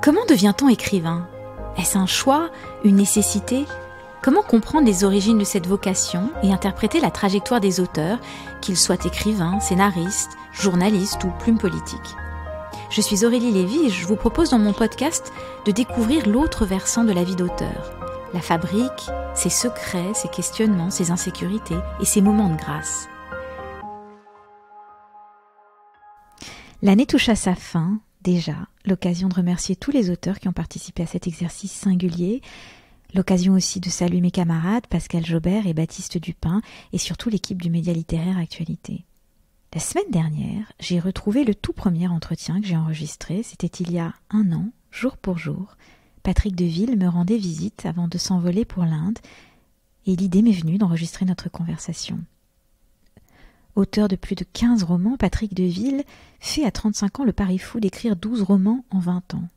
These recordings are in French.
Comment devient-on écrivain ? Est-ce un choix, une nécessité ? Comment comprendre les origines de cette vocation et interpréter la trajectoire des auteurs, qu'ils soient écrivains, scénaristes, journalistes ou plumes politiques ? Je suis Aurélie Lévy et je vous propose dans mon podcast de découvrir l'autre versant de la vie d'auteur. La fabrique, ses secrets, ses questionnements, ses insécurités et ses moments de grâce. L'année touche à sa fin, déjà, l'occasion de remercier tous les auteurs qui ont participé à cet exercice singulier, l'occasion aussi de saluer mes camarades Pascal Jobert et Baptiste Dupin et surtout l'équipe du Média littéraire Actualité. La semaine dernière, j'ai retrouvé le tout premier entretien que j'ai enregistré, c'était il y a 1 an, jour pour jour. Patrick Deville me rendait visite avant de s'envoler pour l'Inde et l'idée m'est venue d'enregistrer notre conversation. Auteur de plus de 15 romans, Patrick Deville fait à 35 ans le pari fou d'écrire 12 romans en 20 ans.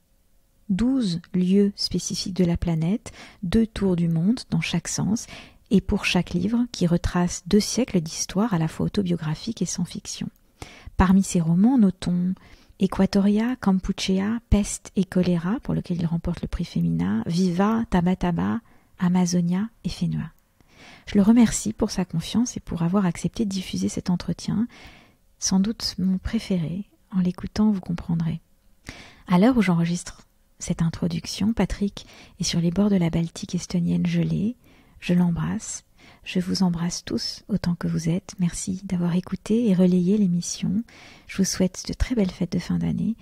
12 lieux spécifiques de la planète, 2 tours du monde dans chaque sens, et pour chaque livre qui retrace 2 siècles d'histoire à la fois autobiographique et sans fiction. Parmi ces romans, notons Equatoria, Kampuchea, Peste et choléra, pour lequel il remporte le prix Femina, Viva, Tabataba, Amazonia et Fenua. Je le remercie pour sa confiance et pour avoir accepté de diffuser cet entretien, sans doute mon préféré. En l'écoutant, vous comprendrez. À l'heure où j'enregistre cette introduction, Patrick est sur les bords de la Baltique estonienne gelée. Je l'embrasse. Je vous embrasse tous autant que vous êtes. Merci d'avoir écouté et relayé l'émission. Je vous souhaite de très belles fêtes de fin d'année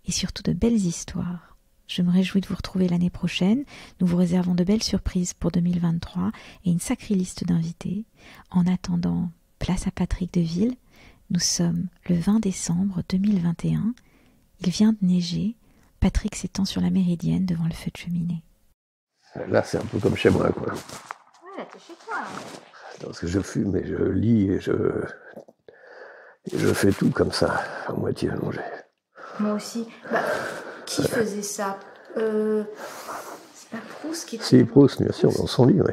et surtout de belles histoires. Je me réjouis de vous retrouver l'année prochaine. Nous vous réservons de belles surprises pour 2023 et une sacrée liste d'invités. En attendant, place à Patrick Deville. Nous sommes le 20 décembre 2021. Il vient de neiger. Patrick s'étend sur la méridienne devant le feu de cheminée. Là, c'est un peu comme chez moi, quoi. Ouais, t'es chez toi. Parce que je fume et je lis et je fais tout comme ça, à moitié allongé. Moi aussi. Qui faisait ça C'est pas Proust qui... Si, Proust, bien sûr, dans son lit, oui.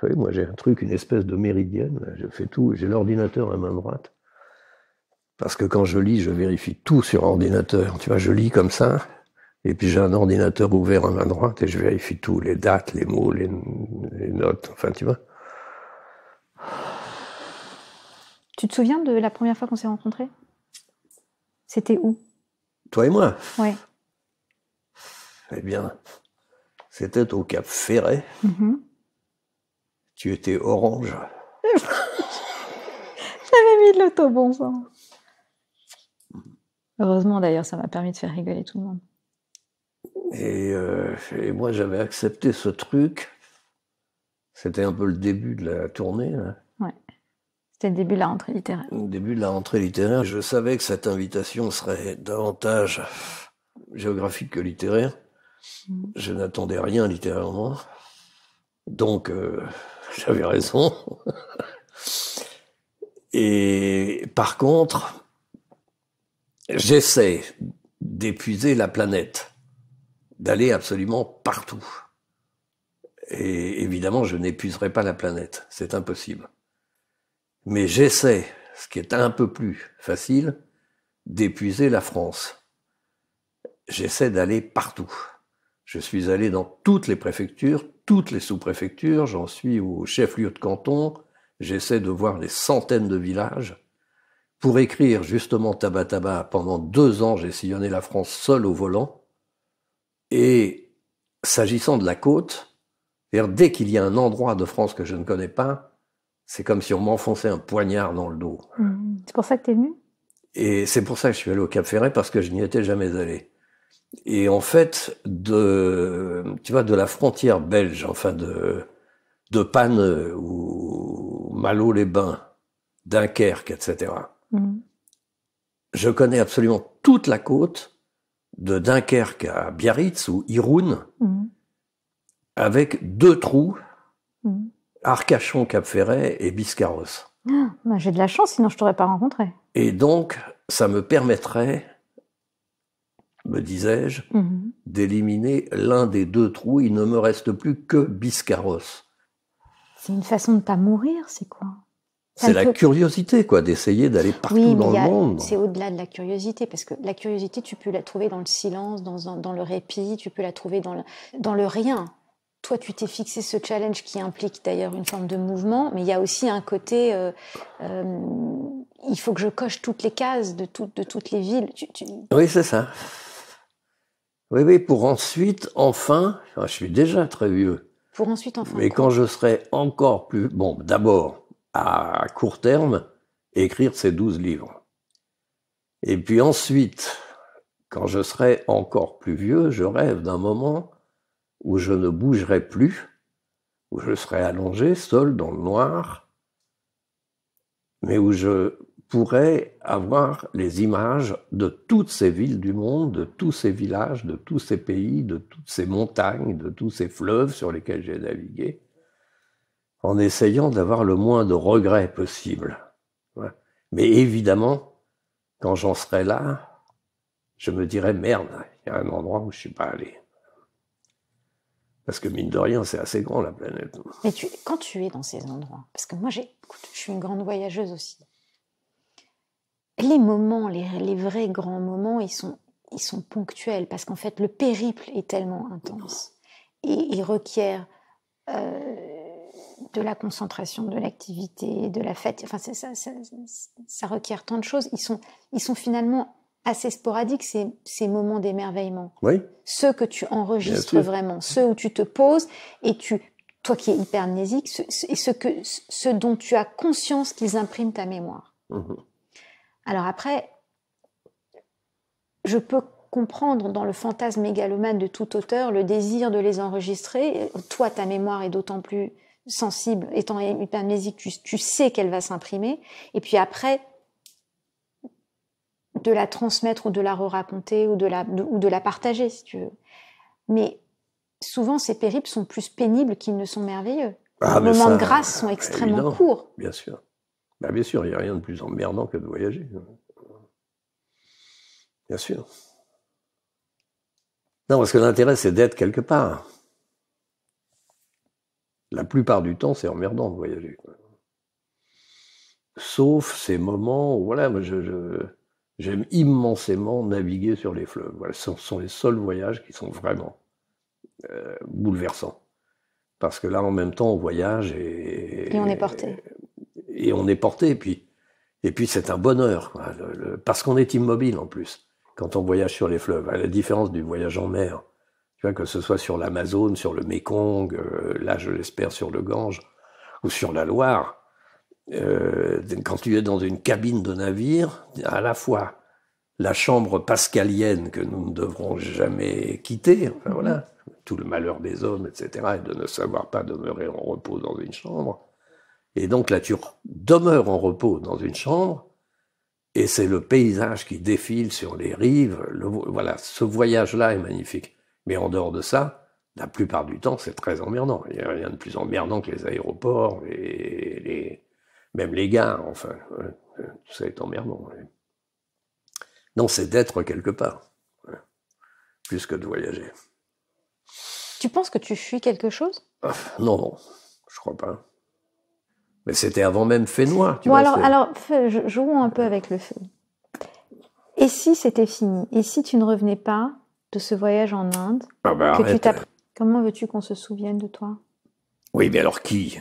Oui, moi j'ai un truc, une espèce de méridienne, je fais tout, j'ai l'ordinateur à main droite. Parce que quand je lis, je vérifie tout sur ordinateur. Tu vois, je lis comme ça, et puis j'ai un ordinateur ouvert à main droite et je vérifie tout, les dates, les mots, les notes, enfin tu vois. Tu te souviens de la première fois qu'on s'est rencontrés ? C'était où ? Toi et moi ? Ouais. Eh bien, c'était au Cap Ferret. Mm-hmm. Tu étais orange. J'avais mis de l'autobon, ça. Heureusement, d'ailleurs, ça m'a permis de faire rigoler tout le monde. Et moi, j'avais accepté ce truc. C'était un peu le début de la tournée, là. Ouais. C'était le début de la rentrée littéraire. Le début de la rentrée littéraire. Je savais que cette invitation serait davantage géographique que littéraire. Je n'attendais rien littérairement. Donc, j'avais raison. Et par contre, j'essaie d'épuiser la planète, d'aller absolument partout. Et évidemment, je n'épuiserai pas la planète, c'est impossible. Mais j'essaie, ce qui est un peu plus facile, d'épuiser la France. J'essaie d'aller partout. Je suis allé dans toutes les préfectures, toutes les sous-préfectures, j'en suis au chef-lieu de canton, j'essaie de voir les centaines de villages. Pour écrire justement Tabataba, pendant 2 ans, j'ai sillonné la France seul au volant. Et s'agissant de la côte, c'est-à-dire dès qu'il y a un endroit de France que je ne connais pas, c'est comme si on m'enfonçait un poignard dans le dos. C'est pour ça que t'es venu ? Et c'est pour ça que je suis allé au Cap Ferret, parce que je n'y étais jamais allé. Et en fait, tu vois, de la frontière belge, enfin de Panne ou Malo-les-Bains, Dunkerque, etc. Je connais absolument toute la côte, de Dunkerque à Biarritz ou Irun, avec 2 trous, Arcachon, Cap Ferret et Biscarrosse. J'ai de la chance, sinon je t'aurais pas rencontré. Et donc, ça me permettrait, me disais-je, d'éliminer l'un des 2 trous. Il ne me reste plus que Biscarrosse. C'est une façon de pas mourir, c'est quoi ? C'est la curiosité, quoi, d'essayer d'aller partout dans le monde. C'est au-delà de la curiosité, parce que la curiosité, tu peux la trouver dans le silence, dans le répit, tu peux la trouver dans le rien. Toi, tu t'es fixé ce challenge qui implique d'ailleurs une forme de mouvement, mais il y a aussi un côté, il faut que je coche toutes les cases de toutes les villes. Oui, c'est ça. Oui, pour ensuite, enfin, je suis déjà très vieux. Pour ensuite, enfin. Mais quand je serai encore plus... Bon, d'abord, à court terme, écrire ces 12 livres. Et puis ensuite, quand je serai encore plus vieux, je rêve d'un moment où je ne bougerai plus, où je serai allongé, seul, dans le noir, mais où je pourrais avoir les images de toutes ces villes du monde, de tous ces villages, de tous ces pays, de toutes ces montagnes, de tous ces fleuves sur lesquels j'ai navigué, en essayant d'avoir le moins de regrets possible. Ouais. Mais évidemment, quand j'en serai là, je me dirai, merde, il y a un endroit où je suis pas allé. Parce que mine de rien, c'est assez grand la planète. Mais quand tu es dans ces endroits, parce que moi, je suis une grande voyageuse aussi, les moments, les vrais grands moments, ils sont ponctuels, parce qu'en fait, le périple est tellement intense et il requiert de la concentration, de l'activité, de la fête. Enfin, ça requiert tant de choses. Ils sont finalement assez sporadiques, ces moments d'émerveillement. Oui. Ceux que tu enregistres vraiment, ceux où tu te poses et toi qui es hypermnésique, ceux dont tu as conscience qu'ils impriment ta mémoire. Mmh. Alors après, je peux comprendre dans le fantasme mégalomane de tout auteur le désir de les enregistrer. Toi, ta mémoire est d'autant plus sensible, étant hypermnésique, tu sais qu'elle va s'imprimer. Et puis après, de la transmettre ou de la re-raconter ou de la partager, si tu veux. Mais souvent, ces périples sont plus pénibles qu'ils ne sont merveilleux. Les moments de grâce sont extrêmement courts. Bien sûr. Bah, bien sûr, il n'y a rien de plus emmerdant que de voyager. Bien sûr. Non, parce que l'intérêt, c'est d'être quelque part. La plupart du temps, c'est emmerdant de voyager. Sauf ces moments où, voilà, moi, j'aime immensément naviguer sur les fleuves. Voilà, ce sont les seuls voyages qui sont vraiment bouleversants. Parce que là, en même temps, on voyage et on est porté. Et on est porté, et puis c'est un bonheur, quoi, parce qu'on est immobile en plus, quand on voyage sur les fleuves, à la différence du voyage en mer. Tu vois, que ce soit sur l'Amazone, sur le Mékong, là je l'espère sur le Gange, ou sur la Loire, quand tu es dans une cabine de navire, à la fois la chambre pascalienne que nous ne devrons jamais quitter, enfin voilà, tout le malheur des hommes, etc., et de ne savoir pas demeurer en repos dans une chambre. Et donc là, tu demeures en repos dans une chambre, et c'est le paysage qui défile sur les rives. Voilà, ce voyage-là est magnifique. Mais en dehors de ça, la plupart du temps, c'est très emmerdant. Il n'y a rien de plus emmerdant que les aéroports, même les gares, enfin, tout ça est emmerdant. Non, c'est d'être quelque part, plus que de voyager. Tu penses que tu fuis quelque chose ? Non, je crois pas. Mais c'était avant même Fénois. Bon, alors, jouons un peu avec le feu. Et si c'était fini ? Et si tu ne revenais pas de ce voyage en Inde Comment veux-tu qu'on se souvienne de toi ? Oui, mais alors qui ?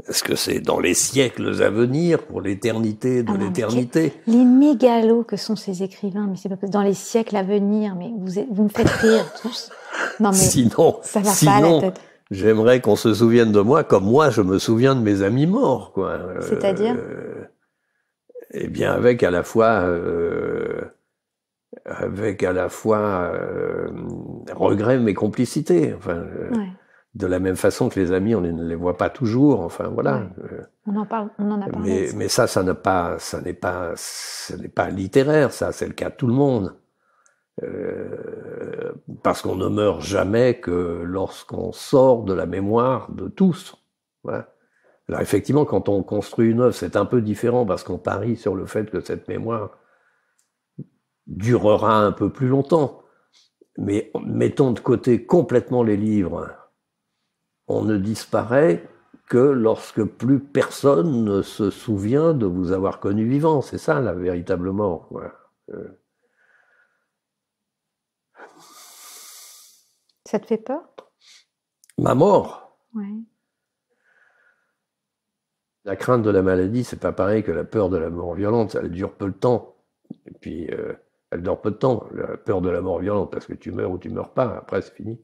Est-ce que c'est dans les siècles à venir, pour l'éternité de l'éternité ? Les mégalos que sont ces écrivains, mais c'est pas dans les siècles à venir, mais vous me faites rire tous. Non, mais sinon, ça va pas à la tête. J'aimerais qu'on se souvienne de moi comme moi je me souviens de mes amis morts, quoi. C'est-à-dire Eh bien, avec à la fois regret mais complicité. Enfin, de la même façon que les amis, on ne les voit pas toujours. Enfin, voilà. Ouais. On en a parlé. Mais ça n'est pas littéraire. Ça, c'est le cas de tout le monde. Parce qu'on ne meurt jamais que lorsqu'on sort de la mémoire de tous. Voilà. Alors effectivement, quand on construit une œuvre, c'est un peu différent parce qu'on parie sur le fait que cette mémoire durera un peu plus longtemps. Mais mettons de côté complètement les livres. On ne disparaît que lorsque plus personne ne se souvient de vous avoir connu vivant. C'est ça, là, véritablement. Voilà. Ça te fait peur? Ma mort. Ouais. La crainte de la maladie, c'est pas pareil que la peur de la mort violente. Elle dure peu de temps. Et puis, elle dure peu de temps. La peur de la mort violente, parce que tu meurs ou tu meurs pas. Après, c'est fini.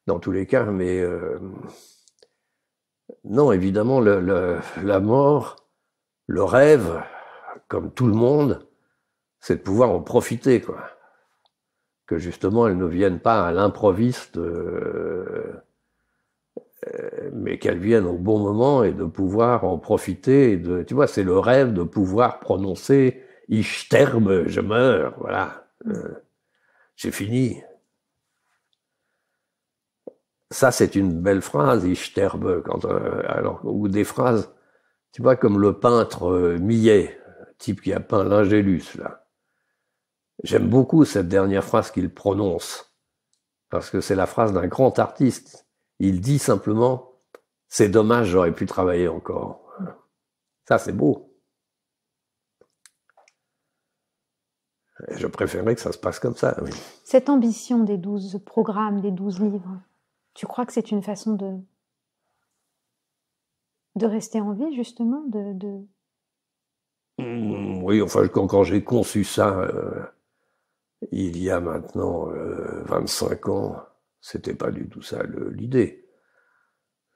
Dans tous les cas, mais non, évidemment, la mort, le rêve, comme tout le monde, c'est de pouvoir en profiter, quoi. Que justement, elle ne vienne pas à l'improviste, mais qu'elle vienne au bon moment et de pouvoir en profiter. Tu vois, c'est le rêve de pouvoir prononcer « Ich sterbe », je meurs, voilà. J'ai fini. Ça, c'est une belle phrase, « Ich sterbe », ou des phrases, tu vois, comme le peintre Millet, type qui a peint l'Angélus, là. J'aime beaucoup cette dernière phrase qu'il prononce, parce que c'est la phrase d'un grand artiste. Il dit simplement « C'est dommage, j'aurais pu travailler encore ». Ça, c'est beau. Et je préférerais que ça se passe comme ça, oui. Cette ambition des 12 programmes, des 12 livres, tu crois que c'est une façon de rester en vie, justement, Oui, enfin, quand j'ai conçu ça, il y a maintenant 25 ans, c'était pas du tout ça l'idée.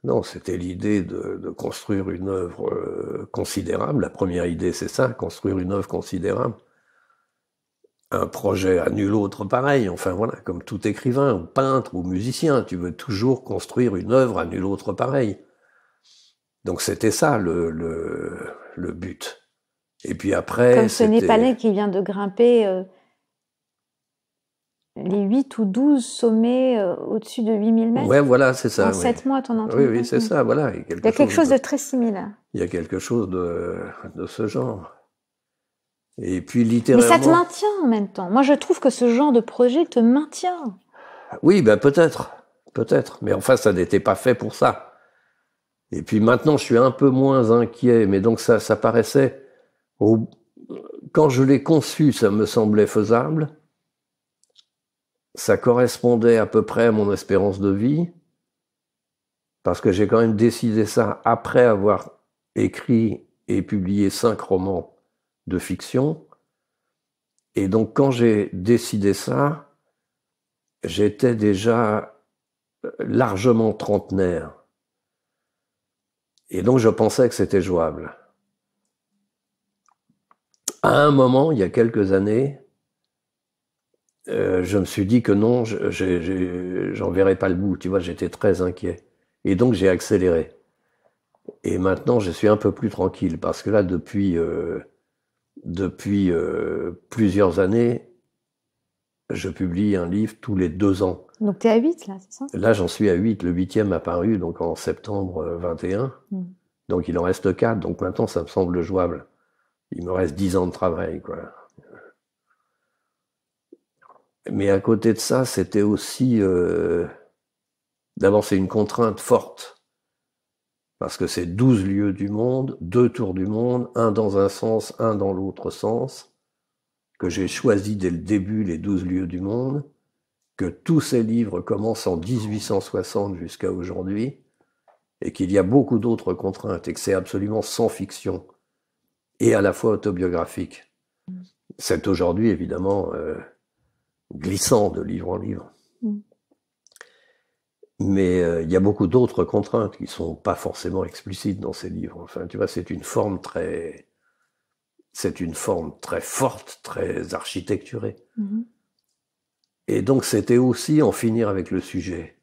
Non, c'était l'idée de construire une œuvre considérable. La première idée, c'est ça, construire une œuvre considérable. Un projet à nul autre pareil. Enfin voilà, comme tout écrivain, ou peintre, ou musicien, tu veux toujours construire une œuvre à nul autre pareil. Donc c'était ça le but. Et puis après... Comme ce Népalais qui vient de grimper les 8 ou 12 sommets au-dessus de 8000 mètres. Ouais, voilà, c'est ça. En 7 mois, t'en entends. Oui, c'est ça, voilà. Il y a quelque chose de très similaire. Il y a quelque chose de ce genre. Et puis littéralement... Mais ça te maintient en même temps. Moi, je trouve que ce genre de projet te maintient. Oui, ben peut-être. Mais enfin, ça n'était pas fait pour ça. Et puis maintenant, je suis un peu moins inquiet. Mais donc ça paraissait... Quand je l'ai conçu, ça me semblait faisable. Ça correspondait à peu près à mon espérance de vie. Parce que j'ai quand même décidé ça après avoir écrit et publié 5 romans de fiction. Et donc, quand j'ai décidé ça, j'étais déjà largement trentenaire. Et donc, je pensais que c'était jouable. À un moment, il y a quelques années, je me suis dit que non, j'en verrais pas le bout. Tu vois, j'étais très inquiet. Et donc, j'ai accéléré. Et maintenant, je suis un peu plus tranquille parce que là, depuis plusieurs années, je publie un livre tous les 2 ans. Donc tu es à 8 là, c'est ça? Là, j'en suis à 8. Le 8e a paru donc en septembre 21. Donc il en reste 4. Donc maintenant, ça me semble jouable. Il me reste 10 ans de travail, quoi. Mais à côté de ça, c'était aussi... D'abord, c'est une contrainte forte. Parce que c'est 12 lieux du monde, 2 tours du monde, un dans un sens, un dans l'autre sens, que j'ai choisi dès le début, les 12 lieux du monde, que tous ces livres commencent en 1860 jusqu'à aujourd'hui, et qu'il y a beaucoup d'autres contraintes, et que c'est absolument sans fiction, et à la fois autobiographique. C'est aujourd'hui, évidemment, glissant de livre en livre. Mais il y a beaucoup d'autres contraintes qui sont pas forcément explicites dans ces livres. Enfin, tu vois, c'est une forme très forte, très architecturée. Et donc, c'était aussi en finir avec le sujet.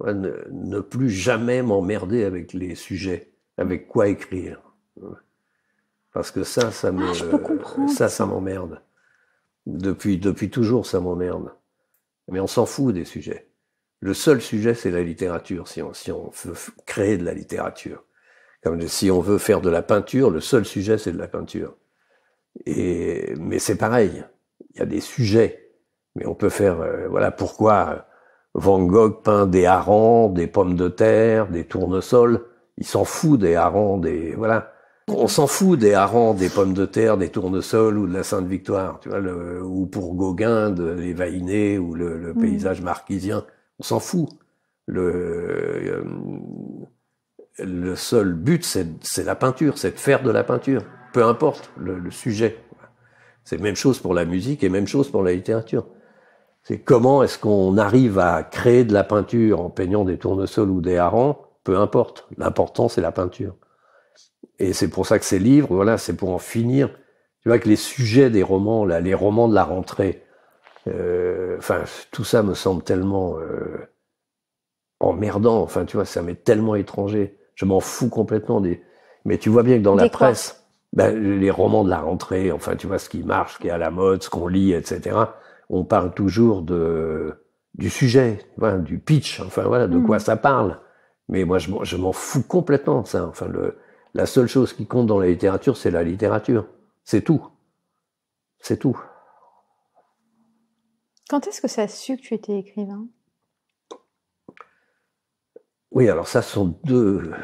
Ne plus jamais m'emmerder avec les sujets, avec quoi écrire. Parce que ça m'emmerde. Depuis toujours, ça m'emmerde. Mais on s'en fout des sujets. Le seul sujet, c'est la littérature, si on veut créer de la littérature. Comme si on veut faire de la peinture, le seul sujet, c'est de la peinture. Mais c'est pareil, il y a des sujets. Mais on peut faire, voilà, pourquoi Van Gogh peint des harengs, des pommes de terre, des tournesols. Il s'en fout des harengs, voilà. On s'en fout des harengs, des pommes de terre, des tournesols ou de la Sainte-Victoire, tu vois, ou pour Gauguin, les Vainés ou le paysage marquisien. On s'en fout. Le seul but, c'est la peinture, c'est de faire de la peinture. Peu importe le sujet. C'est même chose pour la musique et même chose pour la littérature. C'est comment est-ce qu'on arrive à créer de la peinture en peignant des tournesols ou des harengs, peu importe. L'important, c'est la peinture. Et c'est pour ça que ces livres, voilà, c'est pour en finir. Tu vois que les sujets des romans, là, les romans de la rentrée, tout ça me semble tellement emmerdant. Enfin, tu vois, ça m'est tellement étranger. Je m'en fous complètement Mais tu vois bien que dans la presse, les romans de la rentrée, enfin, tu vois, ce qui marche, ce qui est à la mode, ce qu'on lit, etc., on parle toujours du sujet, voilà, du pitch, enfin, voilà, de quoi ça parle. Mais moi, je m'en fous complètement de ça. Enfin, la seule chose qui compte dans la littérature, c'est la littérature. C'est tout. C'est tout. Quand est-ce que ça a su que tu étais écrivain? Oui, alors ça sont il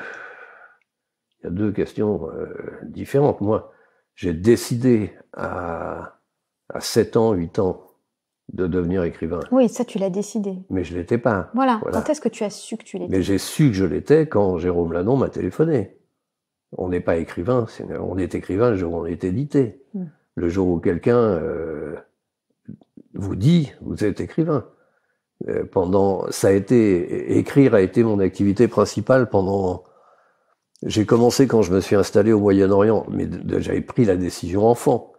y a deux questions différentes. Moi, j'ai décidé à 7 ans, 8 ans, de devenir écrivain. Oui, ça tu l'as décidé. Mais je l'étais pas. Voilà. Quand est-ce que tu as su que tu l'étais? Mais j'ai su que je l'étais quand Jérôme Ladon m'a téléphoné. On n'est pas écrivain, on est écrivain le jour où on est édité. Le jour où quelqu'un vous dit, vous êtes écrivain. Écrire a été mon activité principale pendant. J'ai commencé quand je me suis installé au Moyen-Orient, mais j'avais pris la décision enfant.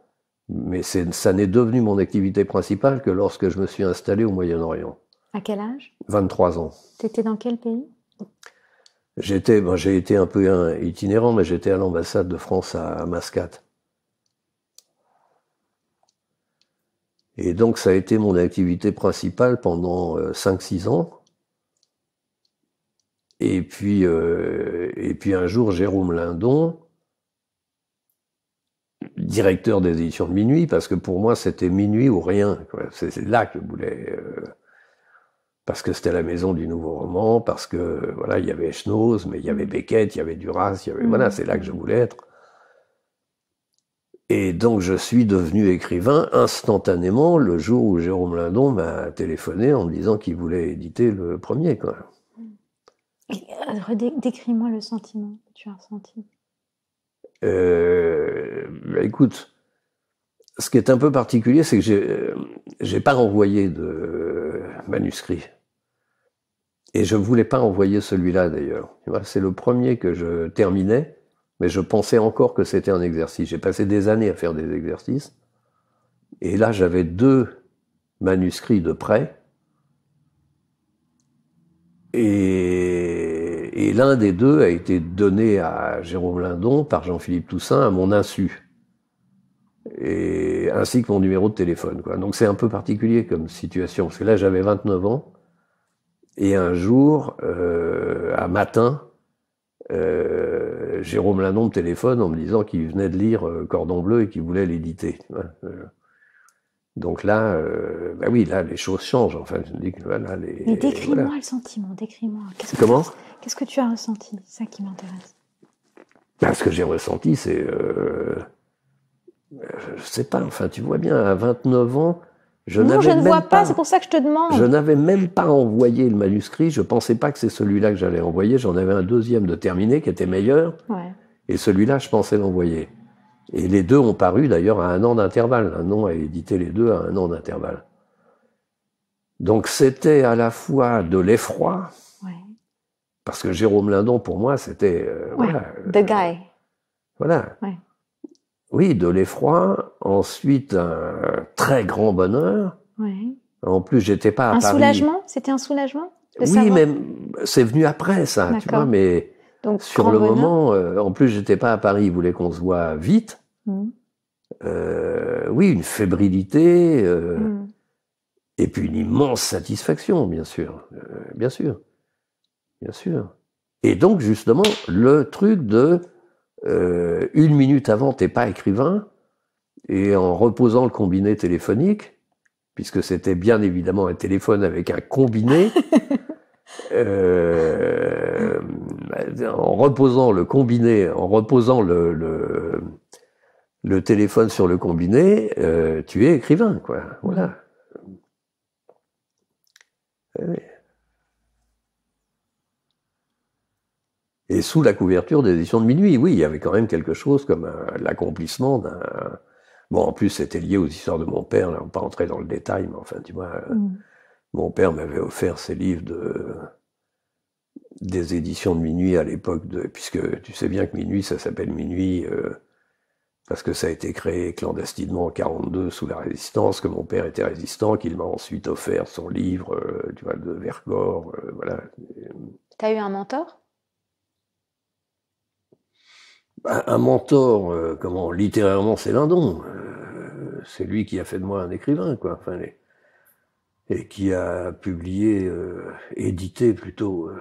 Mais ça n'est devenu mon activité principale que lorsque je me suis installé au Moyen-Orient. À quel âge? 23 ans. T'étais dans quel pays? J'ai été un peu itinérant, mais j'étais à l'ambassade de France à Mascate. Et donc ça a été mon activité principale pendant 5-6 ans. Et puis un jour, Jérôme Ladon, directeur des éditions de Minuit, parce que pour moi c'était Minuit ou rien. C'est là que je voulais, parce que c'était la maison du nouveau roman, parce que voilà, il y avait Schnoz, mais il y avait Beckett, il y avait Duras, voilà, c'est là que je voulais être. Et donc je suis devenu écrivain instantanément le jour où Jérôme Ladon m'a téléphoné en me disant qu'il voulait éditer le premier, quoi. Décris-moi le sentiment que tu as ressenti. Écoute, ce qui est un peu particulier, c'est que j'ai pas envoyé de manuscrit. Et je voulais pas envoyer celui-là, d'ailleurs. Tu vois, c'est le premier que je terminais, mais je pensais encore que c'était un exercice. J'ai passé des années à faire des exercices. Et là, j'avais 2 manuscrits de prêt. Et l'un des 2 a été donné à Jérôme Ladon par Jean-Philippe Toussaint à mon insu. Ainsi que mon numéro de téléphone, quoi. Donc c'est un peu particulier comme situation, parce que là j'avais 29 ans, et un jour, un matin, Jérôme Ladon me téléphone en me disant qu'il venait de lire Cordon Bleu et qu'il voulait l'éditer. Donc là, oui, là les choses changent. Enfin, je me dis que voilà, Mais décris-moi le sentiment, décris-moi. Comment ? Qu'est-ce que tu as ressenti? C'est ça qui m'intéresse. Ce que j'ai ressenti, c'est, je sais pas. Enfin, tu vois bien, à 29 ans, je ne vois pas. C'est pour ça que je te demande. Je n'avais même pas envoyé le manuscrit. Je pensais pas que c'est celui-là que j'allais envoyer. J'en avais un deuxième de terminé qui était meilleur. Ouais. Et celui-là, je pensais l'envoyer. Et les 2 ont paru d'ailleurs à 1 an d'intervalle. Un an a édité les 2 à 1 an d'intervalle. Donc c'était à la fois de l'effroi, parce que Jérôme Ladon, pour moi, c'était... the guy. Voilà. Ouais. Oui, de l'effroi. Ensuite, un très grand bonheur. Ouais. En plus, j'étais pas à Paris. Un soulagement? C'était un soulagement? Oui, mais c'est venu après, ça. Tu vois, mais donc, sur le moment, en plus, j'étais pas à Paris. Il voulait qu'on se voit vite. Oui, une fébrilité, et puis une immense satisfaction, bien sûr, bien sûr. Et donc, justement, le truc de 1 minute avant, t'es pas écrivain, et en reposant le combiné téléphonique, puisque c'était bien évidemment un téléphone avec un combiné. En reposant le combiné, en reposant le téléphone sur le combiné, tu es écrivain, quoi. Voilà. Et sous la couverture des éditions de Minuit, oui, il y avait quand même quelque chose comme l'accomplissement d'un... Bon, en plus, c'était lié aux histoires de mon père, là, on va pas rentrer dans le détail, mais enfin, tu vois, mon père m'avait offert ces livres des éditions de Minuit à l'époque, puisque tu sais bien que Minuit, ça s'appelle Minuit, parce que ça a été créé clandestinement en 42 sous la Résistance, que mon père était résistant, qu'il m'a ensuite offert son livre, tu vois, de Vercors, voilà. T'as eu un mentor? Un mentor, littérairement, c'est Lindon. C'est lui qui a fait de moi un écrivain, quoi. Enfin, et qui a publié, édité plutôt,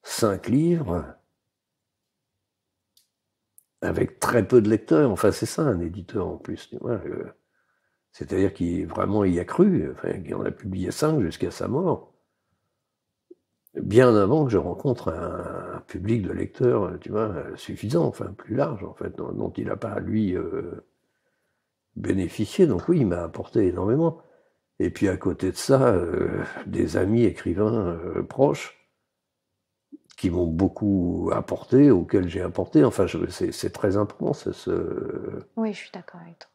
5 livres, avec très peu de lecteurs. Enfin, c'est ça, un éditeur, en plus. Tu vois, c'est-à-dire qu'il vraiment y a cru. Enfin, il en a publié 5 jusqu'à sa mort. Bien avant que je rencontre un public de lecteurs, tu vois, suffisant, enfin, plus large, en fait, dont il n'a pas, lui, bénéficié. Donc oui, il m'a apporté énormément. Et puis à côté de ça, des amis écrivains proches qui m'ont beaucoup apporté, auxquels j'ai apporté. Enfin, c'est très important, Oui, je suis d'accord avec toi.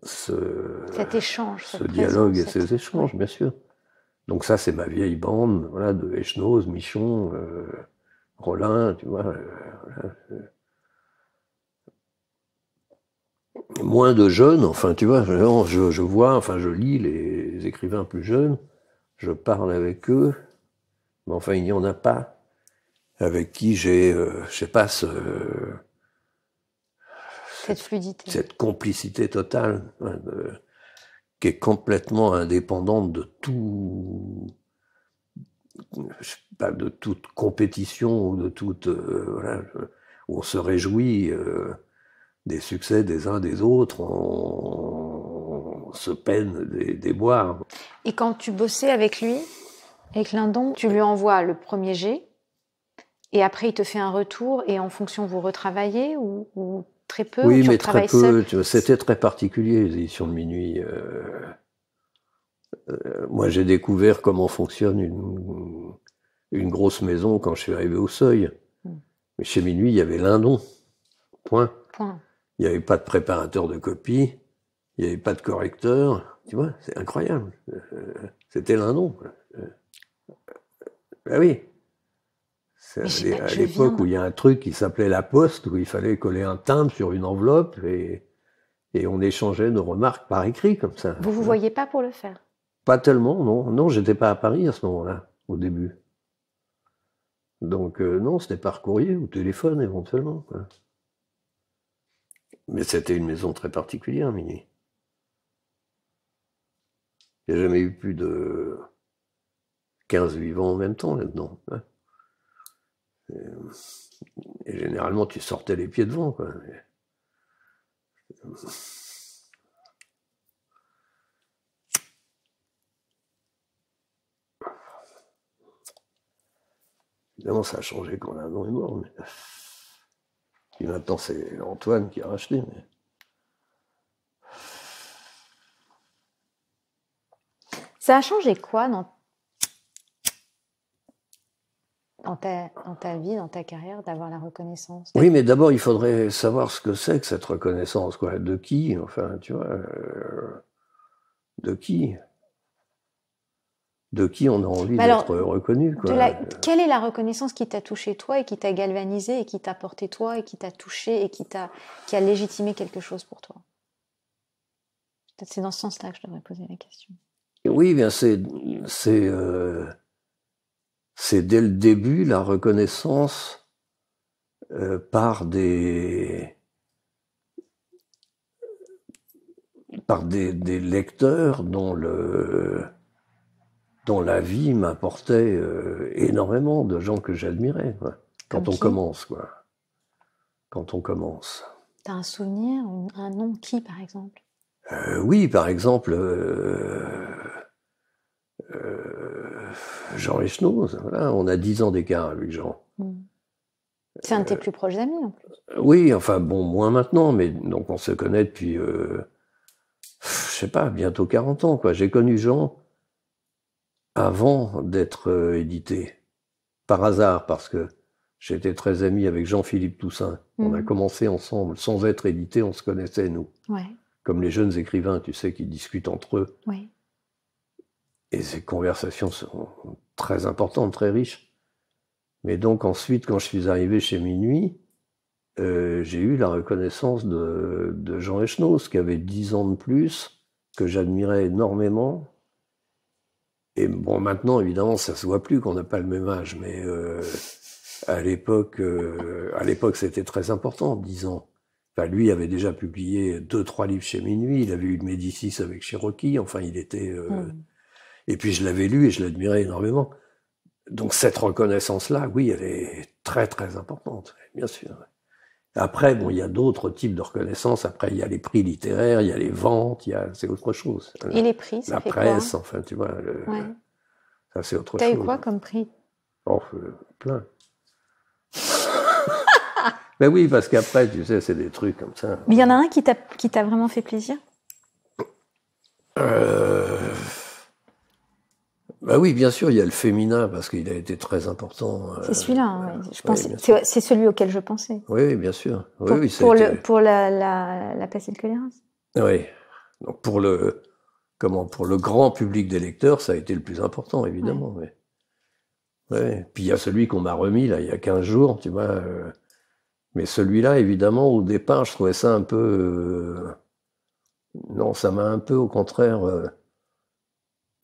Cet échange, ce dialogue et ces échanges, bien sûr. Donc ça, c'est ma vieille bande, voilà, de Echenoz, Michon, Rollin, tu vois. Voilà. Moins de jeunes, enfin, tu vois, je vois, enfin, je lis les écrivains plus jeunes, je parle avec eux, mais enfin, il n'y en a pas avec qui j'ai, je sais pas, cette fluidité, cette complicité totale, hein, qui est complètement indépendante de tout, je sais pas, de toute compétition ou de toute, voilà, où on se réjouit des succès des uns des autres, on se peine des boires. Et quand tu bossais avec lui, avec Lindon, tu lui envoies le premier jet, et après il te fait un retour, et en fonction vous retravaillez ou très peu? Oui, ou tu mais très peu. Seul? C'était très particulier, les éditions de Minuit. Moi, j'ai découvert comment fonctionne une grosse maison quand je suis arrivé au Seuil. Mais chez Minuit, il y avait Lindon. Point. Il n'y avait pas de préparateur de copie, il n'y avait pas de correcteur. Tu vois, c'est incroyable. C'était Lindon. Ben oui. C'est à l'époque où il y a un truc qui s'appelait la poste, où il fallait coller un timbre sur une enveloppe et on échangeait nos remarques par écrit comme ça. Vous voyez pas pour le faire? Pas tellement, non. Non, j'étais pas à Paris à ce moment-là, au début. Donc non, c'était par courrier ou téléphone éventuellement, quoi. Mais c'était une maison très particulière, Minuit. Il n'y a jamais eu plus de 15 vivants en même temps là-dedans. Hein. Et généralement, tu sortais les pieds devant, quoi. Évidemment, ça a changé quand Lindon est mort. Mais... Puis maintenant, c'est Antoine qui a racheté. Mais... Ça a changé quoi dans ta vie, dans ta carrière, d'avoir la reconnaissance? Oui, mais d'abord, il faudrait savoir ce que c'est que cette reconnaissance, quoi. De qui, enfin, tu vois, de qui on a envie d'être reconnu, quoi. Quelle est la reconnaissance qui t'a touché toi et qui t'a galvanisé et qui t'a porté toi et qui t'a touché et qui a légitimé quelque chose pour toi? Peut-être c'est dans ce sens-là que je devrais poser la question. Oui, bien c'est dès le début la reconnaissance par des lecteurs dont la vie m'apportait énormément, de gens que j'admirais, quoi. Quand on commence, quoi. Quand on commence. T'as un souvenir, un nom, qui par exemple? Oui, par exemple, Jean Echenoz, voilà, on a 10 ans d'écart avec Jean. C'est un de tes plus proches amis, en plus. Oui, enfin bon, moins maintenant, mais donc on se connaît depuis, je sais pas, bientôt 40 ans, quoi. J'ai connu Jean avant d'être édité, par hasard, parce que j'étais très ami avec Jean-Philippe Toussaint. On a commencé ensemble, sans être édité, on se connaissait, nous. Ouais. Comme les jeunes écrivains, tu sais, qui discutent entre eux. Ouais. Et ces conversations sont très importantes, très riches. Mais donc ensuite, quand je suis arrivé chez Minuit, j'ai eu la reconnaissance de Jean Echenoz, qui avait 10 ans de plus, que j'admirais énormément. Et bon, maintenant, évidemment, ça se voit plus qu'on n'a pas le même âge, mais à l'époque, c'était très important, 10 ans. Enfin, lui avait déjà publié 2-3 livres chez Minuit, il avait eu le Médicis avec Cherokee, enfin, il était... Et puis je l'avais lu et je l'admirais énormément. Donc cette reconnaissance-là, oui, elle est très très importante, bien sûr. Après, bon, il y a d'autres types de reconnaissance. Après, il y a les prix littéraires, il y a les ventes, c'est autre chose. Et les prix, ça la fait presse, quoi? enfin, tu vois, ça c'est autre T'as chose. eu quoi comme prix? Oh, plein. Ben oui, parce qu'après, tu sais, c'est des trucs comme ça. Mais il y en a un qui t'a vraiment fait plaisir? Bah oui, bien sûr, il y a le féminin, parce qu'il a été très important. C'est celui-là, ouais. Je pense, oui, c'est celui auquel je pensais. Oui, bien sûr. Oui, pour la peste et le choléra. Oui. Donc pour le grand public des lecteurs, ça a été le plus important, évidemment. Ouais. Ouais. Puis il y a celui qu'on m'a remis, là, il y a 15 jours, tu vois. Mais celui-là, évidemment, au départ, je trouvais ça un peu... Non, ça m'a un peu, au contraire...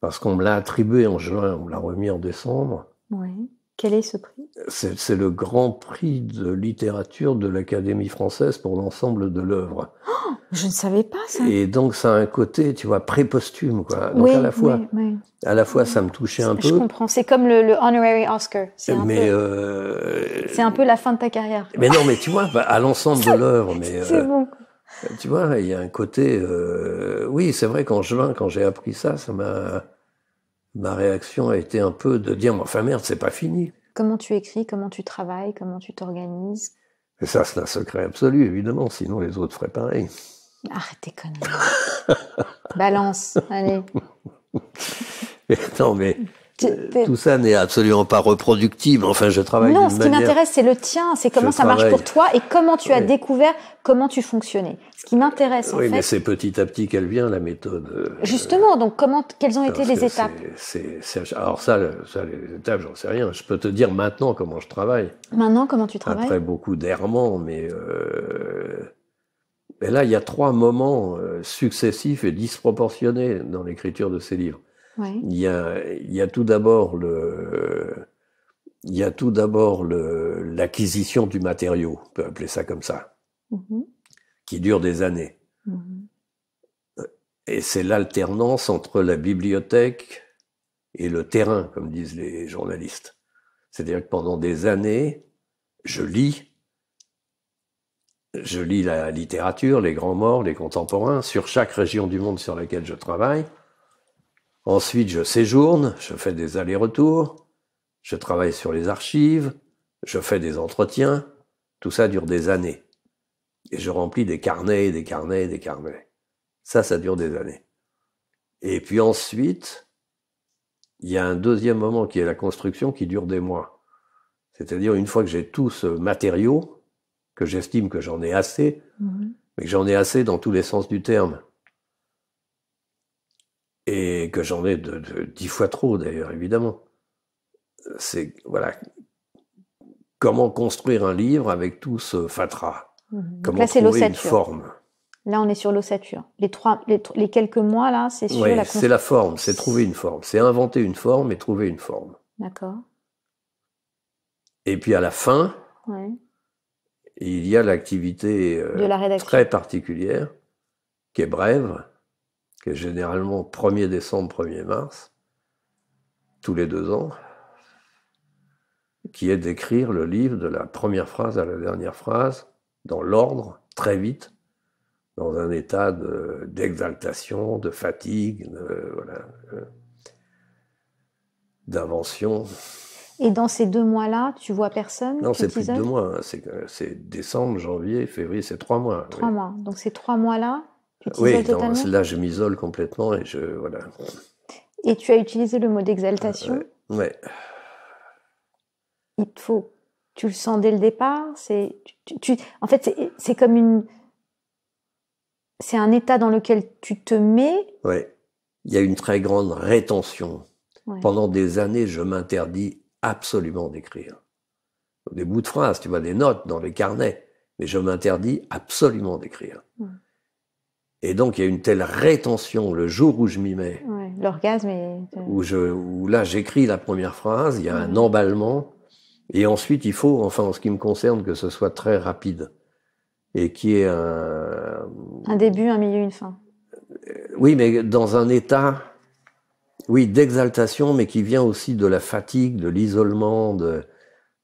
parce qu'on me l'a attribué en juin, on me l'a remis en décembre. Ouais. Quel est ce prix? C'est le grand prix de littérature de l'Académie française pour l'ensemble de l'œuvre. Oh, je ne savais pas ça. Et donc ça a un côté, tu vois, pré-posthume, quoi. Donc à la fois ça me touchait un peu. Je comprends. C'est comme le honorary Oscar. C'est un peu la fin de ta carrière. Mais non, mais tu vois, à l'ensemble de l'œuvre. Mais c'est bon. Tu vois, il y a un côté. Oui, c'est vrai qu'en juin, quand j'ai appris ça, ma réaction a été un peu de dire, enfin merde, c'est pas fini. Comment tu écris, comment tu travailles, comment tu t'organises? Et ça, c'est un secret absolu, évidemment, sinon les autres feraient pareil. Arrête tes conneries. Balance, allez. Non, mais tout ça n'est absolument pas reproductible. Enfin, je travaille d'une manière... Non, ce qui m'intéresse, c'est le tien. C'est comment ça marche pour toi et comment tu as découvert comment tu fonctionnais. Ce qui m'intéresse, en fait... Oui, mais c'est petit à petit qu'elle vient, la méthode. Justement, donc quelles ont été les étapes? Alors ça, les étapes, j'en sais rien. Je peux te dire maintenant comment je travaille. Maintenant, comment tu travailles? Après beaucoup d'errements, mais là, il y a 3 moments successifs et disproportionnés dans l'écriture de ces livres. Ouais. Il y a tout d'abord l'acquisition du matériau, on peut appeler ça comme ça, qui dure des années. Et c'est l'alternance entre la bibliothèque et le terrain, comme disent les journalistes. C'est-à-dire que pendant des années, je lis la littérature, les grands morts, les contemporains, sur chaque région du monde sur laquelle je travaille. Ensuite, je séjourne, je fais des allers-retours, je travaille sur les archives, je fais des entretiens. Tout ça dure des années. Et je remplis des carnets, des carnets, des carnets. Ça dure des années. Et puis ensuite, il y a un deuxième moment qui est la construction qui dure des mois. C'est-à-dire, une fois que j'ai tout ce matériau, que j'estime que j'en ai assez, mais que j'en ai assez dans tous les sens du terme, et que j'en ai de 10 fois trop d'ailleurs, évidemment. C'est, voilà, comment construire un livre avec tout ce fatras. Comment là, trouver une forme. Là, on est sur l'ossature. Les quelques mois, là, c'est sur la c'est la forme, c'est trouver une forme. C'est inventer une forme et trouver une forme. D'accord. Et puis à la fin, il y a l'activité très particulière, qui est brève, qui est généralement 1er décembre, 1er mars, tous les 2 ans, qui est d'écrire le livre de la première phrase à la dernière phrase, dans l'ordre, très vite, dans un état d'exaltation, de fatigue, voilà, d'invention. Et dans ces 2 mois-là, tu vois personne? Non, Tu c'est plus de 2 t'isoles? mois, hein. C'est décembre, janvier, février, c'est 3 mois. 3 mois. Donc ces 3 mois-là, tu Oui, t'isoles totalement? là, je m'isole complètement et voilà. Et tu as utilisé le mot d'exaltation. Ouais. Il te faut, tu le sens dès le départ. En fait, c'est comme c'est un état dans lequel tu te mets. Ouais. Il y a une très grande rétention. Ouais. Pendant des années, je m'interdis absolument d'écrire. Des bouts de phrases, tu vois, des notes dans les carnets, mais je m'interdis absolument d'écrire. Ouais. Et donc, il y a une telle rétention le jour où je m'y mets. Ouais, l'orgasme est. Où là, j'écris la première phrase, il y a un emballement, et ensuite, il faut, enfin, en ce qui me concerne, que ce soit très rapide. Et qu'il y ait un début, un milieu, une fin. Oui, mais dans un état, oui, d'exaltation, mais qui vient aussi de la fatigue, de l'isolement,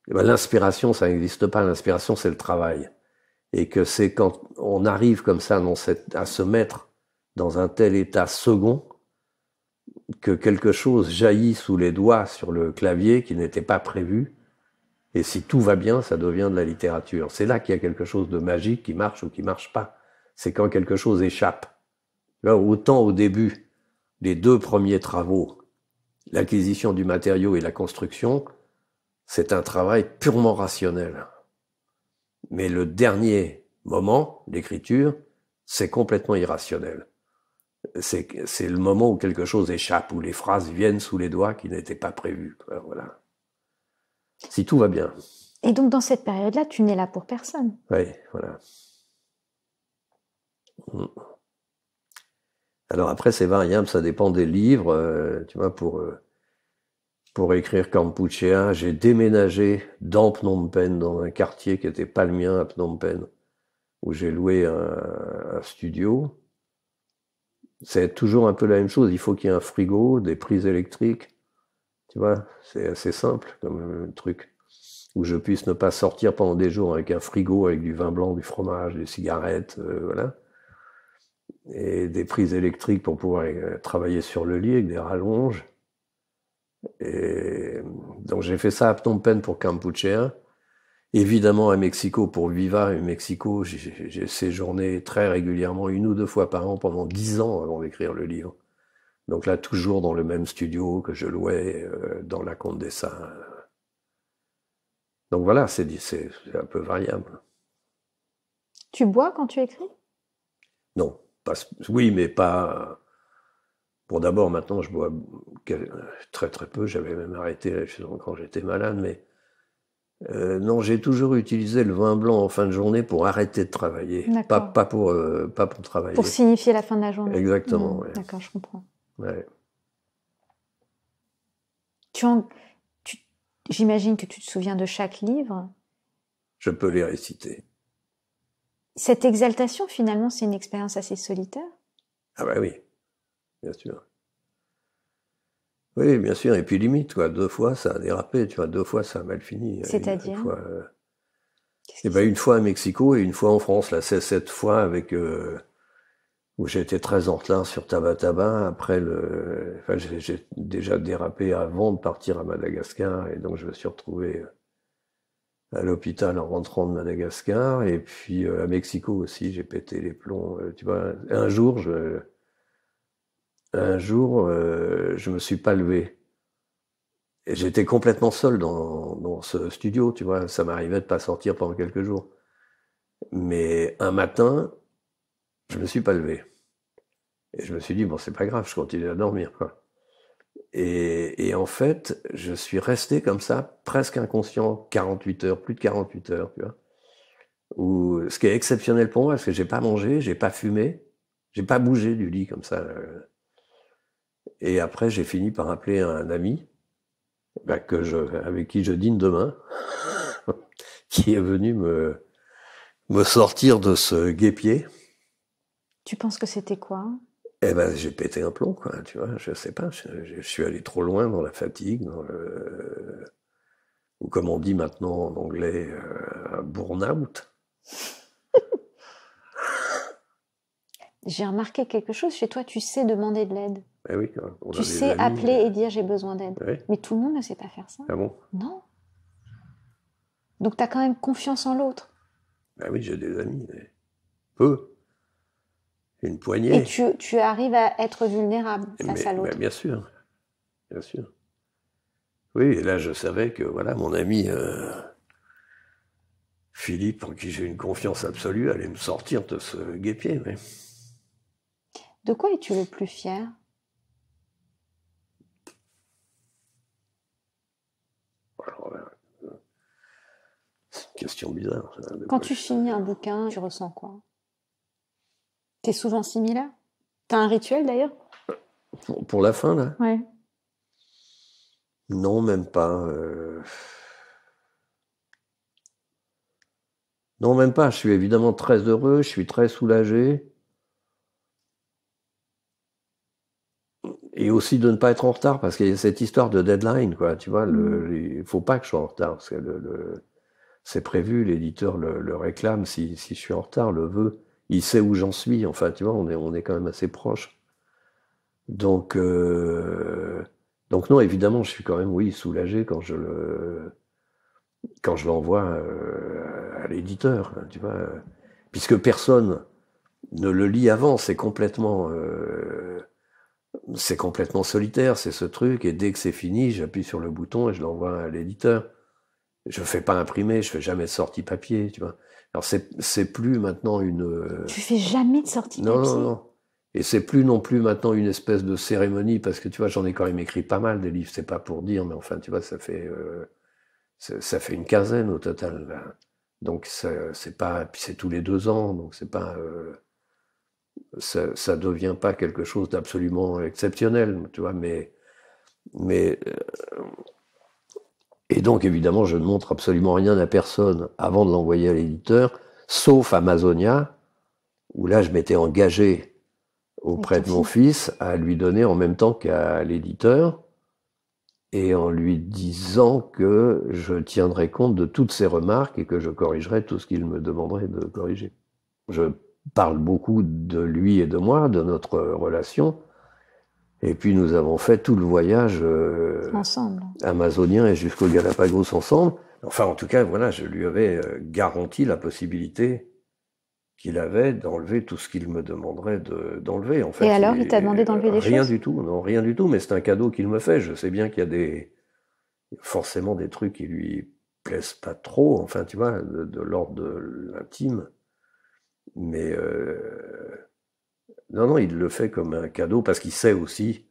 l'inspiration, ça n'existe pas. L'inspiration, c'est le travail. Et que c'est quand on arrive comme ça à se mettre dans un tel état second que quelque chose jaillit sous les doigts sur le clavier qui n'était pas prévu. Et si tout va bien, ça devient de la littérature. C'est là qu'il y a quelque chose de magique qui marche ou qui marche pas. C'est quand quelque chose échappe. Là, autant au début, les 2 premiers travaux, l'acquisition du matériau et la construction, c'est un travail purement rationnel. Mais le dernier moment, l'écriture, c'est complètement irrationnel. C'est le moment où quelque chose échappe, où les phrases viennent sous les doigts qui n'étaient pas prévues. Voilà. Si tout va bien. Et donc, dans cette période-là, tu n'es là pour personne. Oui, voilà. Alors après, c'est variable, ça dépend des livres. Tu vois, pour écrire Kampuchea, j'ai déménagé dans Phnom Penh, dans un quartier qui n'était pas le mien à Phnom Penh, où j'ai loué un studio. C'est toujours un peu la même chose. Il faut qu'il y ait un frigo, des prises électriques. Tu vois, c'est assez simple comme truc. Où je puisse ne pas sortir pendant des jours avec un frigo, avec du vin blanc, du fromage, des cigarettes, voilà. Et des prises électriques pour pouvoir travailler sur le lit avec des rallonges. Et donc j'ai fait ça à Phnom Penh pour Kampuchea. Évidemment à Mexico pour Viva. Et Mexico, j'ai séjourné très régulièrement, 1 ou 2 fois par an pendant 10 ans avant d'écrire le livre. Donc là, toujours dans le même studio que je louais dans la Condesa. Donc voilà, c'est un peu variable. Tu bois quand tu écris? Non, oui, mais pas... Bon, d'abord, maintenant, je bois très très peu. J'avais même arrêté quand j'étais malade, mais non, j'ai toujours utilisé le vin blanc en fin de journée pour arrêter de travailler, pas pour travailler. Pour signifier la fin de la journée. Exactement. Ouais. D'accord, je comprends. Ouais. J'imagine que tu te souviens de chaque livre. Je peux les réciter. Cette exaltation, finalement, c'est une expérience assez solitaire. Ah bah oui, bien sûr. Oui, bien sûr. Et puis limite, quoi, 2 fois, ça a dérapé, tu vois, 2 fois, ça a mal fini. C'est-à-dire une fois à Mexico et une fois en France. Là, c'est cette fois avec où j'étais très en retard sur Tabataba. Après j'ai déjà dérapé avant de partir à Madagascar et donc je me suis retrouvé à l'hôpital en rentrant de Madagascar. Et puis à Mexico aussi, j'ai pété les plombs. Tu vois, un jour, je me suis pas levé. Et j'étais complètement seul dans ce studio, tu vois. Ça m'arrivait de pas sortir pendant quelques jours. Mais un matin, je me suis pas levé. Et je me suis dit, bon, c'est pas grave, je continue à dormir, quoi. Et en fait, je suis resté comme ça, presque inconscient, 48 heures, plus de 48 heures, tu vois. Ce qui est exceptionnel pour moi, parce que j'ai pas mangé, j'ai pas fumé, j'ai pas bougé du lit comme ça. Et après, j'ai fini par appeler un ami, avec qui je dîne demain, qui est venu me sortir de ce guêpier. Tu penses que c'était quoi? Eh ben, j'ai pété un plomb, quoi, tu vois, je sais pas, je suis allé trop loin dans la fatigue, ou comme on dit maintenant en anglais, un burn-out. J'ai remarqué quelque chose chez toi, tu sais demander de l'aide. Ben oui, Tu sais appeler et dire j'ai besoin d'aide. Oui. Mais tout le monde ne sait pas faire ça. Ah bon? Non. Donc tu as quand même confiance en l'autre. Ben oui, j'ai des amis, mais peu. Une poignée. Et tu arrives à être vulnérable face à l'autre. Ben bien sûr, bien sûr. Oui, et là je savais que voilà, mon ami Philippe, en qui j'ai une confiance absolue, allait me sortir de ce guêpier. Oui. De quoi es-tu le plus fier? Alors, c'est une question bizarre. Ça, Quand tu finis un bouquin, tu ressens quoi? T'es souvent similaire? T'as un rituel d'ailleurs? Pour la fin, là? Ouais. Non, même pas. Non, même pas. Je suis évidemment très heureux, je suis très soulagé. Et aussi de ne pas être en retard, parce qu'il y a cette histoire de deadline, quoi. Tu vois, il faut pas que je sois en retard, parce que c'est prévu, l'éditeur le réclame. Si je suis en retard, le veut. Il sait où j'en suis. Enfin, tu vois, on est quand même assez proches. Donc non, évidemment, je suis quand même, oui, soulagé quand je l'envoie à l'éditeur, tu vois, puisque personne ne le lit avant, c'est complètement solitaire, c'est ce truc, et dès que c'est fini, j'appuie sur le bouton et je l'envoie à l'éditeur. Je fais pas imprimer, je fais jamais de sortie papier, tu vois. Alors c'est plus maintenant une... Tu fais jamais de sortie papier? Non. Et c'est plus non plus maintenant une espèce de cérémonie, parce que tu vois, j'en ai quand même écrit pas mal des livres, c'est pas pour dire, mais enfin, tu vois, ça fait une quinzaine au total, là. Donc c'est pas, puis c'est tous les 2 ans, donc c'est pas, ça devient pas quelque chose d'absolument exceptionnel, tu vois, mais et donc évidemment, je ne montre absolument rien à personne avant de l'envoyer à l'éditeur, sauf Amazonia, où là, je m'étais engagé auprès de mon fils à lui donner en même temps qu'à l'éditeur, et en lui disant que je tiendrais compte de toutes ses remarques et que je corrigerais tout ce qu'il me demanderait de corriger. Je parle beaucoup de lui et de moi, de notre relation, et puis nous avons fait tout le voyage ensemble, amazonien et jusqu'au Galapagos ensemble. Enfin, en tout cas, voilà, je lui avais garanti la possibilité qu'il avait d'enlever tout ce qu'il me demanderait d'enlever. En fait, et alors, il t'a demandé d'enlever des choses? Rien du tout, non, rien du tout, mais c'est un cadeau qu'il me fait. Je sais bien qu'il y a forcément des trucs qui lui plaisent pas trop, enfin, tu vois, de l'ordre de l'intime. Mais non, il le fait comme un cadeau parce qu'il sait aussi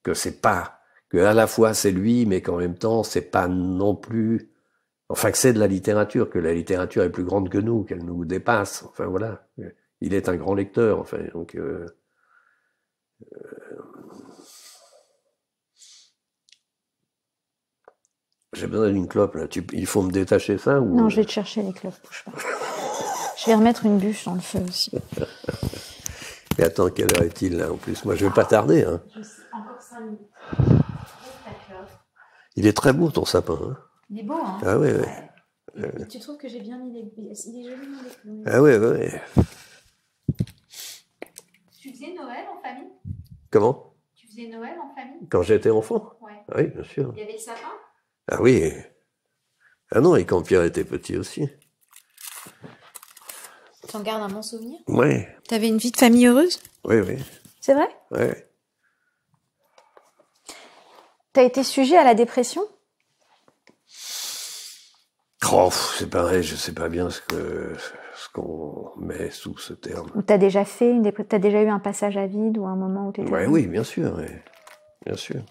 que c'est pas, que à la fois c'est lui, mais qu'en même temps, c'est pas non plus... Enfin, que c'est de la littérature, que la littérature est plus grande que nous, qu'elle nous dépasse. Enfin, voilà. Il est un grand lecteur, enfin, donc... J'ai besoin d'une clope, là. Il faut me détacher ça ou... Non, je vais te chercher les clopes, bouge pas. Je vais remettre une bûche dans le feu aussi. Mais attends, quelle heure est-il, là, en plus? Moi, je vais pas tarder, hein. Encore 5 minutes. Il est très beau, ton sapin, hein. Il est beau, hein? Ah oui. Et tu trouves que j'ai bien mis les... Il est joliment décoré. Ah oui. Tu faisais Noël en famille? Comment? Tu faisais Noël en famille? Quand j'étais enfant? Ouais. Ah oui, bien sûr. Il y avait le sapin? Ah oui. Ah non, et quand Pierre était petit aussi. Tu en gardes un bon souvenir? Oui. T'avais une vie de famille heureuse? Oui. C'est vrai? Oui. T'as été sujet à la dépression? Oh, c'est pareil, je sais pas bien ce qu'on met sous ce terme. Ou t'as déjà eu un passage à vide ou un moment où t'étais... Ouais, oui, bien sûr, oui. Bien sûr.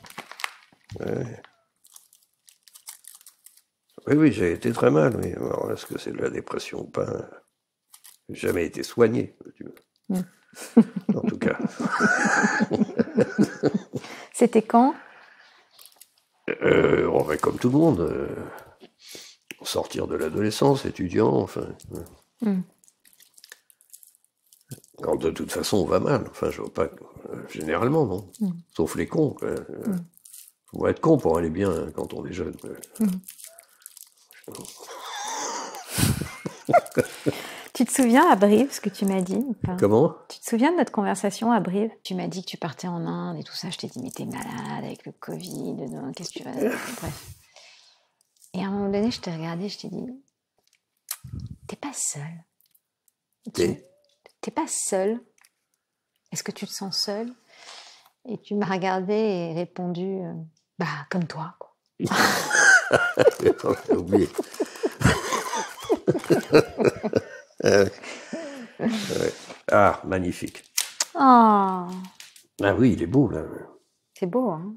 Oui, j'ai été très mal, oui. Alors, est-ce que c'est de la dépression ou pas? J'ai jamais été soigné, tu vois. En tout cas. C'était quand? Comme tout le monde. Sortir de l'adolescence, étudiant, enfin. Quand de toute façon on va mal. Enfin, je vois pas. Généralement, non. Sauf les cons. Faut être con pour aller bien quand on est jeune. Tu te souviens à Brive, ce que tu m'as dit ou pas? Comment? Tu te souviens de notre conversation à Brive? Tu m'as dit que tu partais en Inde et tout ça. Je t'ai dit, mais t'es malade avec le Covid. Qu'est-ce que tu vas... Bref. Et à un moment donné, je t'ai regardé, je t'ai dit, t'es pas seule. T'es pas seule. Est-ce que tu te sens seule? Et tu m'as regardé et répondu, comme toi, quoi. J'ai oublié. Ouais. Ah, magnifique. Oh, Ah oui, il est beau, là. c'est beau, hein?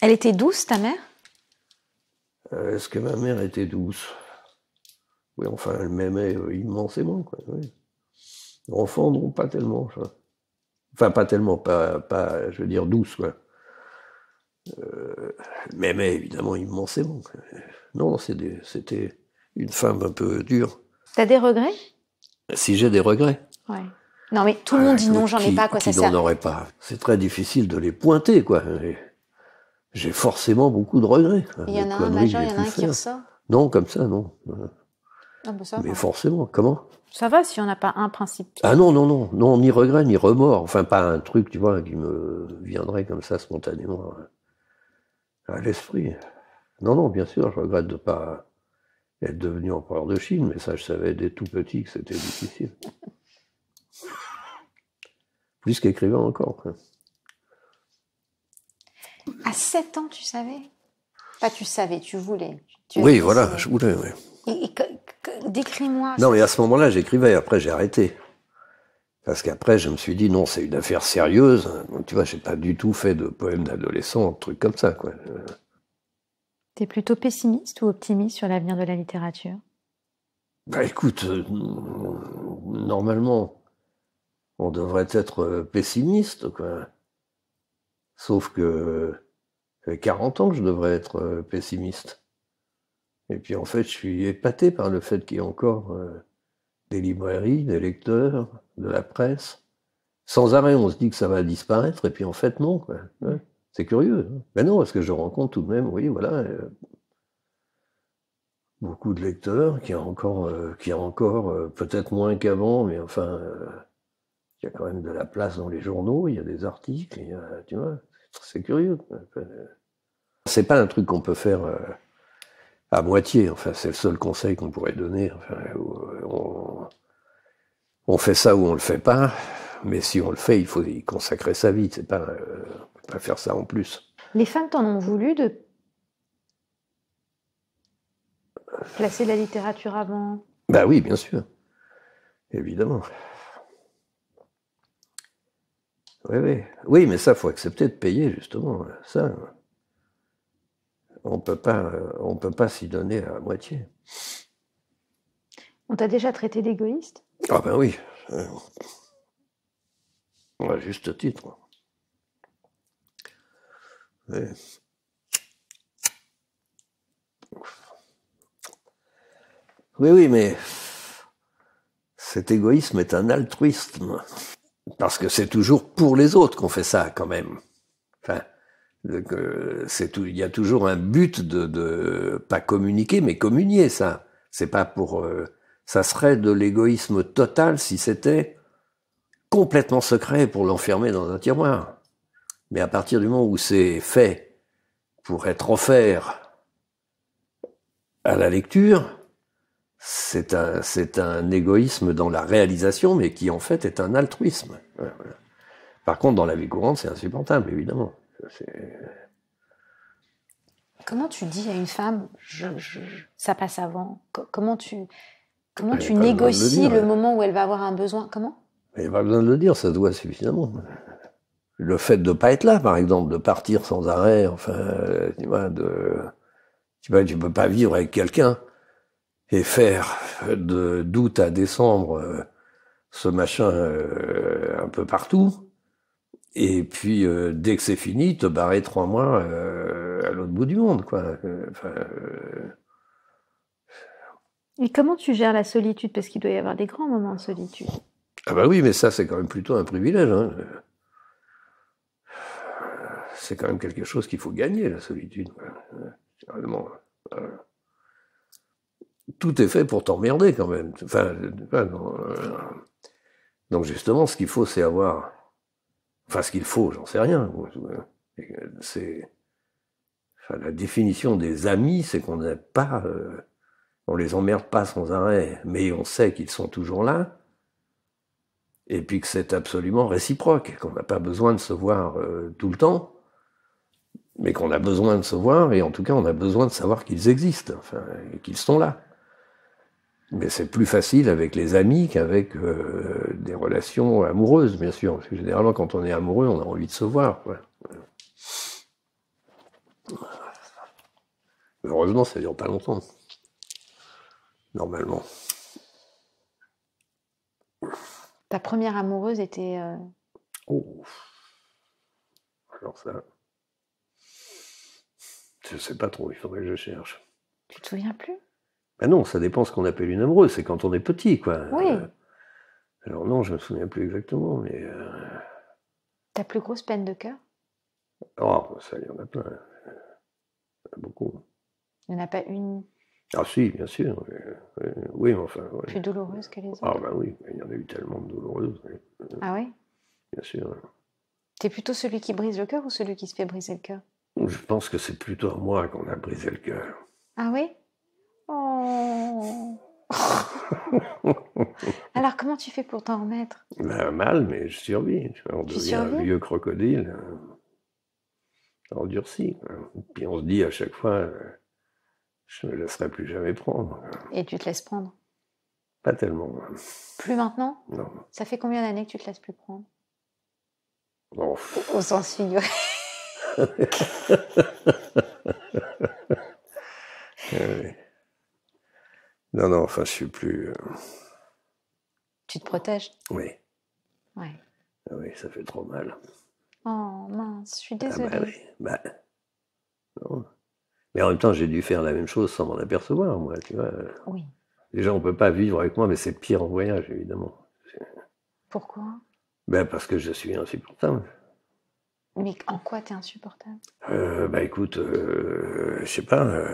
Elle était douce, ta mère? Est-ce que ma mère était douce? Oui, enfin, elle m'aimait immensément, quoi. Oui. Enfant, non, pas tellement, ça. Enfin, pas tellement, pas, je veux dire, douce, quoi. Elle m'aimait évidemment immensément. Non, c'était une femme un peu dure. T'as des regrets? Si j'ai des regrets. Ouais. Non, mais tout le monde dit non, j'en ai pas, quoi, ça sert. Qui n'en aurait pas? C'est très difficile de les pointer, quoi. J'ai forcément beaucoup de regrets. Il y en a un majeur, il y en a un qui ressort? Non, comme ça, non. Ah, bah ça mais forcément, comment? Ça va si on n'a pas un principe. Ah non, ni regret, ni remords. Enfin, pas un truc, tu vois, qui me viendrait comme ça spontanément à l'esprit. Non, bien sûr, je regrette de ne pas être devenu empereur de Chine, mais ça, je savais dès tout petit que c'était difficile. Plus qu'écrivain encore, quoi. À 7 ans, tu savais? Pas tu savais, tu voulais. Oui, voilà, je voulais, oui. Et décris-moi. Non, mais à ce moment-là, j'écrivais, après j'ai arrêté. Parce qu'après, je me suis dit, non, c'est une affaire sérieuse. Donc, tu vois, j'ai pas du tout fait de poèmes d'adolescent, de trucs comme ça, quoi. T'es plutôt pessimiste ou optimiste sur l'avenir de la littérature? Bah écoute, normalement, on devrait être pessimiste, quoi. Sauf que ça fait 40 ans que je devrais être pessimiste. Et puis en fait, je suis épaté par le fait qu'il y ait encore des librairies, des lecteurs, de la presse. Sans arrêt, on se dit que ça va disparaître, et puis en fait, non, quoi. Ouais, c'est curieux. Hein. Mais non, parce que je rencontre tout de même, oui, voilà, beaucoup de lecteurs, qui a encore peut-être moins qu'avant, mais enfin, il y a quand même de la place dans les journaux, il y a des articles, tu vois, c'est curieux. C'est pas un truc qu'on peut faire à moitié, enfin, c'est le seul conseil qu'on pourrait donner. Enfin, on fait ça ou on le fait pas, mais si on le fait, il faut y consacrer sa vie, c'est pas, on peut pas faire ça en plus. Les femmes t'en ont voulu de placer la littérature avant? Bah oui, bien sûr, évidemment. Oui, mais ça, faut accepter de payer, justement, ça. On peut pas s'y donner à moitié. On t'a déjà traité d'égoïste? Ah ben oui, à juste titre. Oui. Oui, mais cet égoïsme est un altruisme. Parce que c'est toujours pour les autres qu'on fait ça, quand même. Enfin, il y a toujours un but de pas communiquer, mais communier, ça. C'est pas pour... ça serait de l'égoïsme total si c'était complètement secret pour l'enfermer dans un tiroir. Mais à partir du moment où c'est fait pour être offert à la lecture, c'est un égoïsme dans la réalisation, mais qui en fait est un altruisme. Voilà. Par contre, dans la vie courante, c'est insupportable, évidemment. Comment tu dis à une femme, ça passe avant? Comment tu négocies le moment où elle va avoir un besoin? Comment? Il n'y a pas besoin de le dire, ça se voit suffisamment. Le fait de ne pas être là, par exemple, de partir sans arrêt, enfin, tu peux pas vivre avec quelqu'un et faire d'août à décembre ce machin un peu partout, et puis dès que c'est fini, te barrer 3 mois à l'autre bout du monde, quoi. Et comment tu gères la solitude? Parce qu'il doit y avoir des grands moments de solitude. Ah bah oui, mais ça, c'est quand même plutôt un privilège, hein. C'est quand même quelque chose qu'il faut gagner, la solitude. Vraiment. tout est fait pour t'emmerder quand même. Enfin, donc justement, ce qu'il faut, c'est avoir... Enfin, ce qu'il faut, j'en sais rien. C'est... Enfin, la définition des amis, c'est qu'on n'est pas... on les emmerde pas sans arrêt, mais on sait qu'ils sont toujours là, et puis que c'est absolument réciproque, qu'on n'a pas besoin de se voir tout le temps, mais qu'on a besoin de se voir, et en tout cas, on a besoin de savoir qu'ils existent, enfin, et qu'ils sont là. Mais c'est plus facile avec les amis qu'avec des relations amoureuses, bien sûr. Parce que généralement, quand on est amoureux, on a envie de se voir, quoi. Heureusement, ça dure pas longtemps. Normalement. Ta première amoureuse était... Oh. Alors ça... Je sais pas trop, il faudrait que je cherche. Tu te souviens plus? Ben non, ça dépend ce qu'on appelle une amoureuse, c'est quand on est petit, quoi. Oui. Alors non, je me souviens plus exactement, mais... Ta plus grosse peine de cœur? Oh, ça, il y en a plein. Il y en a beaucoup. Il n'y en a pas une Ah si, bien sûr. Oui, mais enfin... Ouais. plus douloureuse que les autres? Ah ben oui, il y en a eu tellement de douloureuses. Ah oui? Bien sûr. T'es plutôt celui qui brise le cœur ou celui qui se fait briser le cœur? Je pense que c'est plutôt à moi qu'on a brisé le cœur. Ah oui? Oh. Alors comment tu fais pour t'en remettre? Ben, mal, mais je survis. On devient un vieux crocodile endurci. Puis on se dit à chaque fois, je ne me laisserai plus jamais prendre. Et tu te laisses prendre? Pas tellement. Plus maintenant? Non. Ça fait combien d'années que tu te laisses plus prendre? Oh. Au sens figuré. Non, non, enfin, je suis plus... Tu te protèges? Oui. Ouais. Ah oui, ça fait trop mal. Oh mince, je suis désolée. Ah bah oui, bah... Non. Mais en même temps, j'ai dû faire la même chose sans m'en apercevoir, moi, tu vois. Oui. Déjà, on peut pas vivre avec moi, mais c'est pire en voyage, évidemment. Pourquoi? Ben, parce que je suis insupportable. Mais en quoi t'es insupportable? Bah écoute, je sais pas,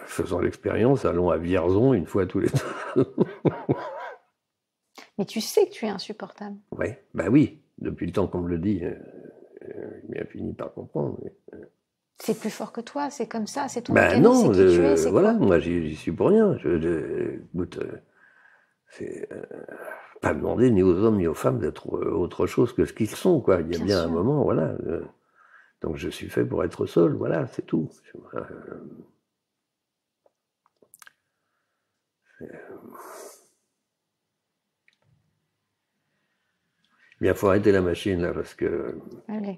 faisons l'expérience, allons à Vierzon une fois tous les deux. Mais tu sais que tu es insupportable. Oui, bah oui, depuis le temps qu'on me le dit, il bien fini par comprendre. Mais... C'est plus fort que toi, c'est comme ça, c'est ton bah mécanisme, non, c'est qui tu es, c'est voilà, quoi? moi j'y suis pour rien. Écoute, c'est pas demander ni aux hommes ni aux femmes d'être autre chose que ce qu'ils sont, quoi. Il y a bien un moment, voilà. Donc je suis fait pour être seul, voilà, c'est tout. Bien, faut arrêter la machine là parce que. Allez.